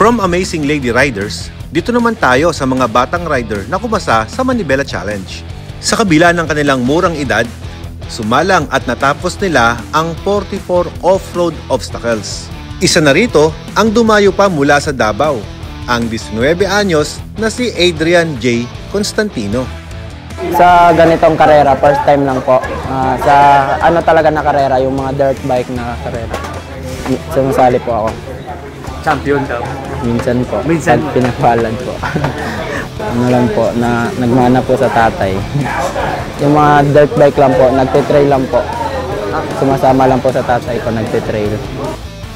From Amazing Lady Riders, dito naman tayo sa mga batang rider na kumasa sa Manibela Challenge. Sa kabila ng kanilang murang edad, sumalang at natapos nila ang 44 off-road obstacles. Isa na rito ang dumayo pa mula sa Davao, ang 19 anyos na si Adrian J. Constantino. Sa ganitong karera, first time lang po. Sa ano talaga na karera, yung mga dirt bike na karera. Sumasali po ako. Champion ka? Minsan po. Minsan? At pinagpalan po. Ano lang po, na nagmana po sa tatay. Yung mga dirt bike lang po, nagtitrail lang po. Sumasama lang po sa tatay ko, nagtitrail.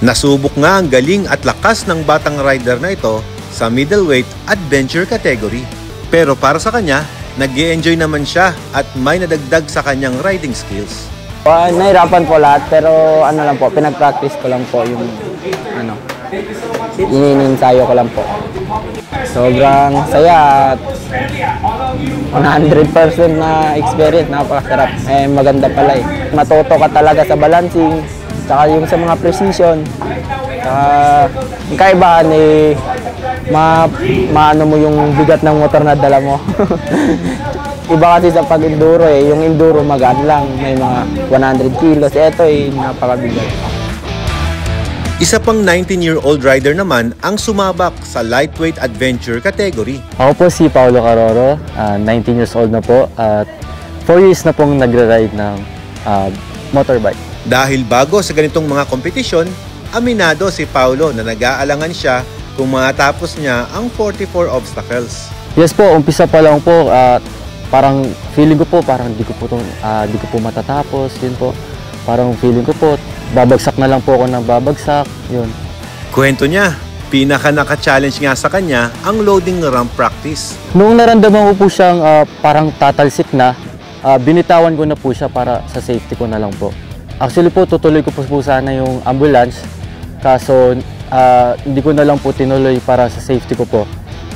Nasubok nga ang galing at lakas ng batang rider na ito sa middleweight adventure category. Pero para sa kanya, nag-i-enjoy naman siya at may nadagdag sa kanyang riding skills. Nahirapan po lahat, pero ano lang po, pinag-practice ko lang po yung ano, iniinsayo ko lang po. Sobrang saya at 100% na experience, napakasarap. Maganda pala eh. Matuto ka talaga sa balancing, saka yung sa mga precision. Saka yung kaibahan eh, maano mo yung bigat ng motor na dala mo. Iba kasi sa pag-enduro eh, yung enduro magaan lang, may mga 100 kilos. Ito eh, napakabigat. Isa pang 19-year-old rider naman ang sumabak sa lightweight adventure category. Ako po si Paulo Caroro, 19 years old na po at 4 years na pong nagre-ride ng motorbike. Dahil bago sa ganitong mga kompetisyon, aminado si Paulo na nag-aalangan siya kung matapos niya ang 44 obstacles. Yes po, umpisa pa lang po, parang feeling ko po parang di ko po matatapos, yun po. Parang feeling ko po babagsak na lang po ako ng babagsak, yun. Kwento niya, pinaka naka-challenge nga sa kanya ang loading ramp practice. Noong naramdaman ko po siyang parang tatalsik na, binitawan ko na po siya para sa safety ko na lang po. Actually po, tutuloy ko po sana yung ambulance, kaso hindi ko na lang po tinuloy para sa safety ko po.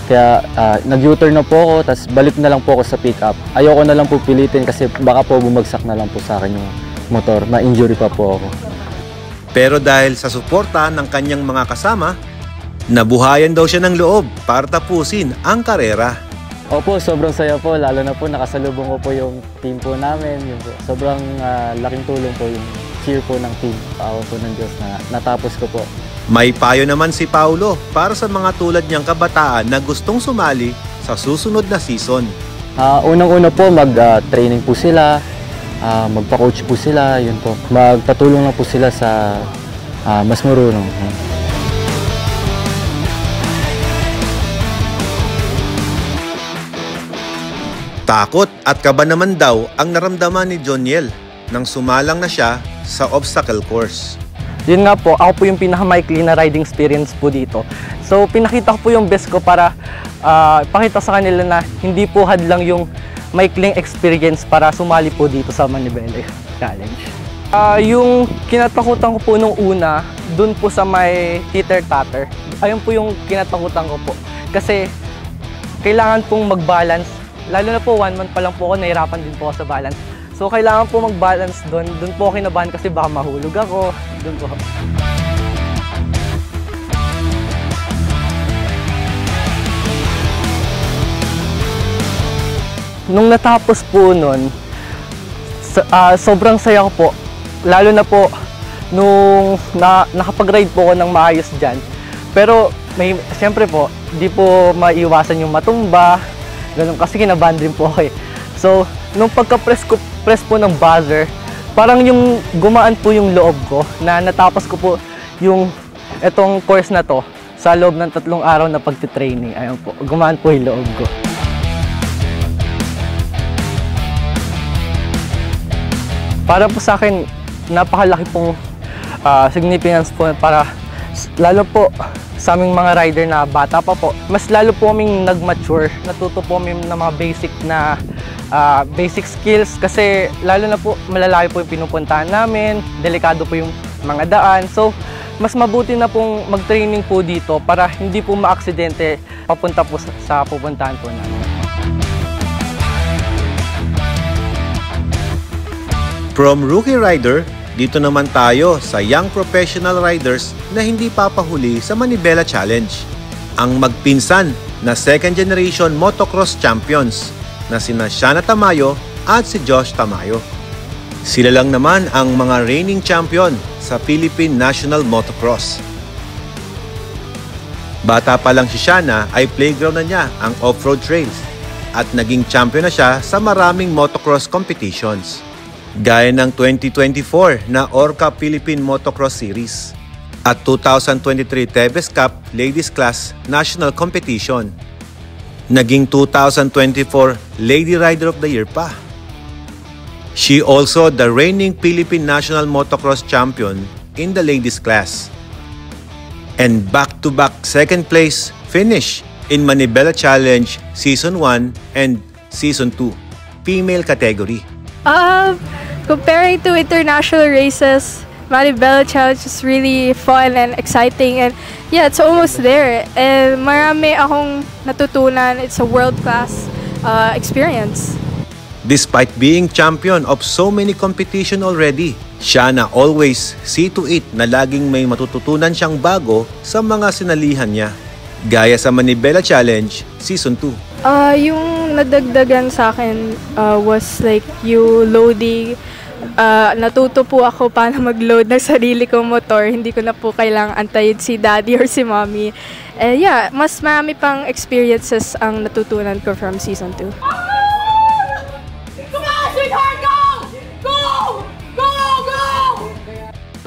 Kaya nag-U-turn na po ako, tapos balik na lang po ako sa pick-up. Ayoko na lang po pilitin kasi baka po bumagsak na lang po sa akin yung motor, na-injury pa po ako. Pero dahil sa suporta ng kanyang mga kasama, nabuhayan daw siya ng loob para tapusin ang karera. Opo, sobrang saya po, lalo na po nakasalubong ko po yung team po namin. Yun po. Sobrang laking tulong po yung cheer po ng team. Awa po ng Diyos na natapos ko po. May payo naman si Paulo para sa mga tulad niyang kabataan na gustong sumali sa susunod na season. Unang-una po, mag-training po sila. Magpa-coach po sila, yun po. Magpatulong lang po sila sa mas marunong. Takot at kaba naman daw ang naramdaman ni Joniel nang sumalang na siya sa obstacle course. Yun nga po, ako po yung pinakamaikli na riding experience po dito. So pinakita ko po yung best ko para pakita sa kanila na hindi po hadlang yung maikling experience para sumali po dito sa Manibela Challenge. Yung kinatakutan ko po nung una, dun po sa may teeter-totter, ayun po yung kinatakutan ko po. Kasi kailangan pong mag-balance, lalo na po 1 month pa lang po ako, nahirapan din po ako sa balance. So kailangan po mag-balance dun po ako kinabahan kasi baka mahulog ako, dun po. Nung natapos po nun, sobrang saya ko po. Lalo na po nung nakapag-ride po ako ng maayos dyan. Pero siyempre po, di po maiwasan yung matumba. Ganun, kasi kinabahan din po ako eh. So, nung pagka-press po ng buzzer, parang yung gumaan po yung loob ko na natapos ko po yung etong course na to sa loob ng 3 araw na pagtitraining. Ayun po, gumaan po yung loob ko. Para po sa akin, napakalaki pong significance po para lalo po sa aming mga rider na bata pa po. Mas lalo po kaming nag-mature, natuto po kami ng mga basic skills kasi lalo na po malalayo po yung pinupuntahan namin, delikado po yung mga daan. So, mas mabuti na pong mag-training po dito para hindi po ma-aksidente papunta po sa pupuntahan po namin. From rookie rider, dito naman tayo sa young professional riders na hindi papahuli sa Manibela Challenge. ang magpinsan na second generation motocross champions na sina Shana Tamayo at si Josh Tamayo. Sila lang naman ang mga reigning champion sa Philippine National Motocross. Bata pa lang si Shana ay playground na niya ang off-road trails at naging champion na siya sa maraming motocross competitions. Gaya ng 2024 na Orca Philippine Motocross Series at 2023 Tevez Cup Ladies Class National Competition. Naging 2024 Lady Rider of the Year pa. She also the reigning Philippine National Motocross Champion in the ladies class. And back-to-back second place finish in Manibela Challenge Season 1 and Season 2, female category. Comparing to international races, Manibela Challenge is really fun and exciting, and yeah, it's almost there. And marami akong natutunan. It's a world-class experience. Despite being champion of so many competition already, Shana always see to it na laging may matututunan siyang bago sa mga sinalihan niya. Gaya sa Manibela Challenge Season 2. Yung nadagdagan sa akin was like yung loading. Natuto po ako paano mag-load ng sarili kong motor. Hindi ko na po kailangang antayin si daddy or si mommy. Yeah, mas marami pang experiences ang natutunan ko from Season 2.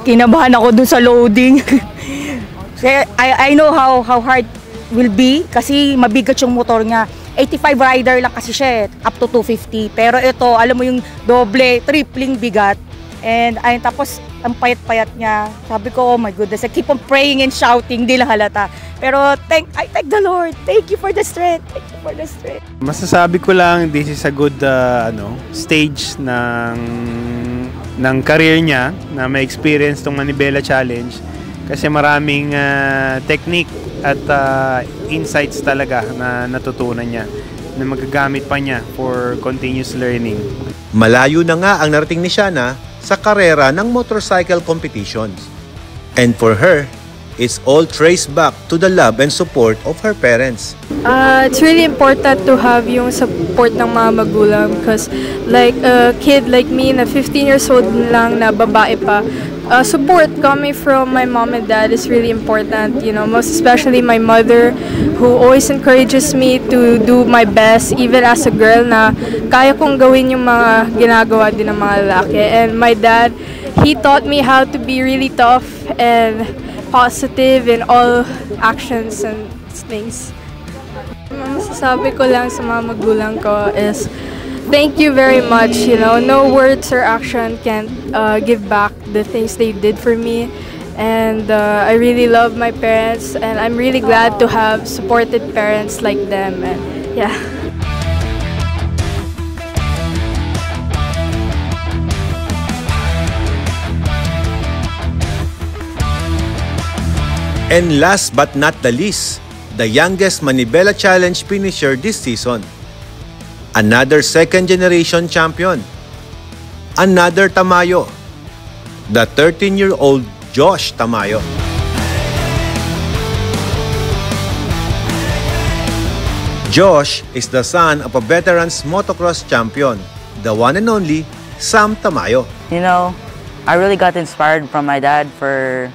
Kinabahan ako dun sa loading. I know how hard will be kasi mabigat yung motor niya. 85 rider lang kasi siya, up to 250. Pero ito, alam mo yung doble, tripling bigat. And ayun, tapos ang payat-payat niya. Sabi ko, oh my goodness, I keep on praying and shouting, di lang halata. Pero I thank the Lord. Thank you for the strength. Thank you for the strength. Masasabi ko lang, this is a good stage ng career niya na may experience tong Manibela Challenge kasi maraming technique at insights talaga na natutunan niya na magagamit pa niya for continuous learning. Malayo na nga ang narating ni Shana sa karera ng motorcycle competitions. And for her, it's all traced back to the love and support of her parents. It's really important to have yung support ng mga magulang because like a kid like me na 15 years old lang na babae pa, support coming from my mom and dad is really important, you know, most especially my mother who always encourages me to do my best even as a girl na kaya kong gawin yung mga ginagawa din ng mga lalaki. And my dad, he taught me how to be really tough and positive in all actions and things. Masasabi ko lang sa mga magulang ko is thank you very much. You know, no words or action can give back the things they did for me. And I really love my parents, and I'm really glad to have supported parents like them. And yeah. And last but not the least, the youngest Manibela Challenge finisher this season. Another second-generation champion. Another Tamayo. The 13-year-old Josh Tamayo. Josh is the son of a veterans motocross champion, the one and only Sam Tamayo. You know, I really got inspired from my dad for,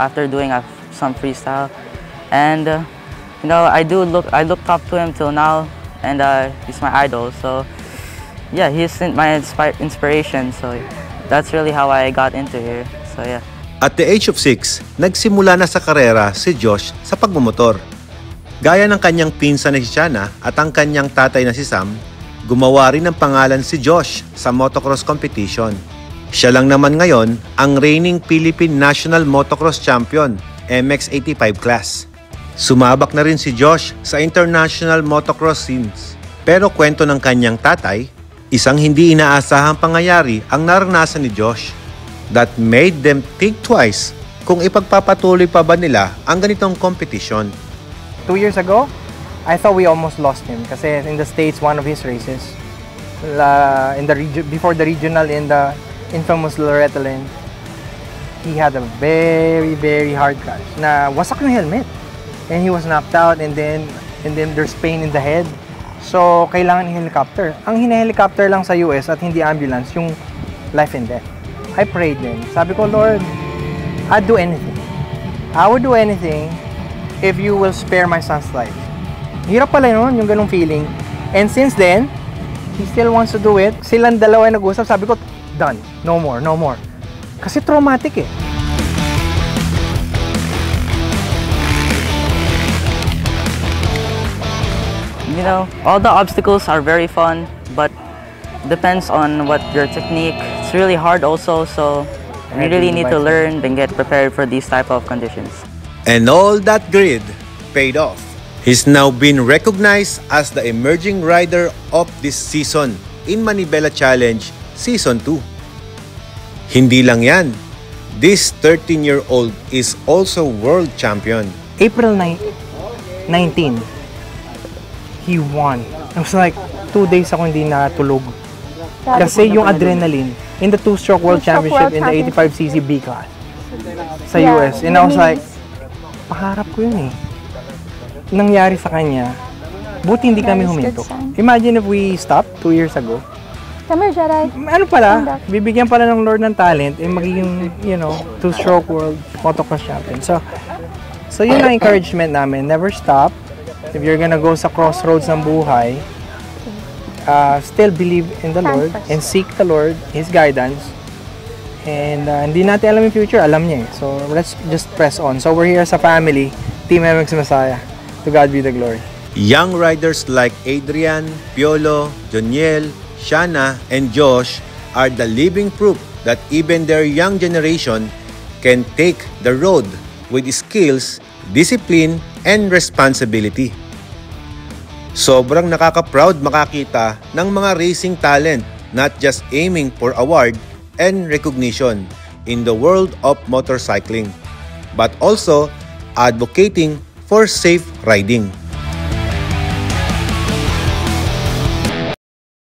after doing some freestyle. And, I look up to him till now. And he's my idol, so yeah, he's my inspiration, so that's really how I got into here, so yeah. At the age of 6, nagsimula na sa karera si Josh sa pagmumotor. Gaya ng kanyang pinsan na si Shana at ang kanyang tatay na si Sam, gumawa rin ng pangalan si Josh sa motocross competition. Siya lang naman ngayon ang reigning Philippine National Motocross Champion, MX85 class. Sumabak na rin si Josh sa international motocross scenes. Pero kwento ng kanyang tatay, isang hindi inaasahang pangyayari ang naranasan ni Josh that made them think twice kung ipagpapatuloy pa ba nila ang ganitong competition. 2 years ago, I thought we almost lost him kasi in the States, one of his races, before the regional in the infamous Loretta Lynn, he had a very, very hard crash na wasak yung helmet. and he was knocked out, and then there's pain in the head. So, kailangan helicopter. Ang hina-helicopter lang sa US at hindi ambulance, yung life and death. I prayed then. Sabi ko, Lord, I'd do anything. I would do anything if you will spare my son's life. Hirap pala yun, yung ganung feeling. And since then, he still wants to do it. Silang dalawa ay nag-usap. Sabi ko, done. No more, no more. Kasi traumatic eh. You know, all the obstacles are very fun, but depends on what your technique. It's really hard also, so you really need to learn and get prepared for these type of conditions. And all that grit paid off. He's now been recognized as the emerging rider of this season in Manibela Challenge Season 2. Hindi lang yan. This 13-year-old is also world champion. April 19, he won. I was like, 2 days ako hindi natulog. Kasi yung adrenaline in the two-stroke world championship in the 85cc B class sa US. And I was like, paharap ko yun eh. Nangyari sa kanya, buti hindi kami huminto. Imagine if we stopped 2 years ago. Come here, Jared. Ano pala, bibigyan pala ng Lord ng talent, eh magiging, you know, two-stroke world motocross champion. So yun ang encouragement namin. Never stop. If you're gonna go sa crossroads ng buhay, still believe in the Lord and seek the Lord, His guidance. And hindi natin alam yung future, alam niya eh. So let's just press on. So we're here as a family, Team MX Masaya. To God be the glory. Young riders like Adrian, Piolo, Joniel, Shana, and Josh are the living proof that even their young generation can take the road with skills, discipline, and responsibility. Sobrang nakaka-proud makakita ng mga racing talent not just aiming for award and recognition in the world of motorcycling, but also advocating for safe riding.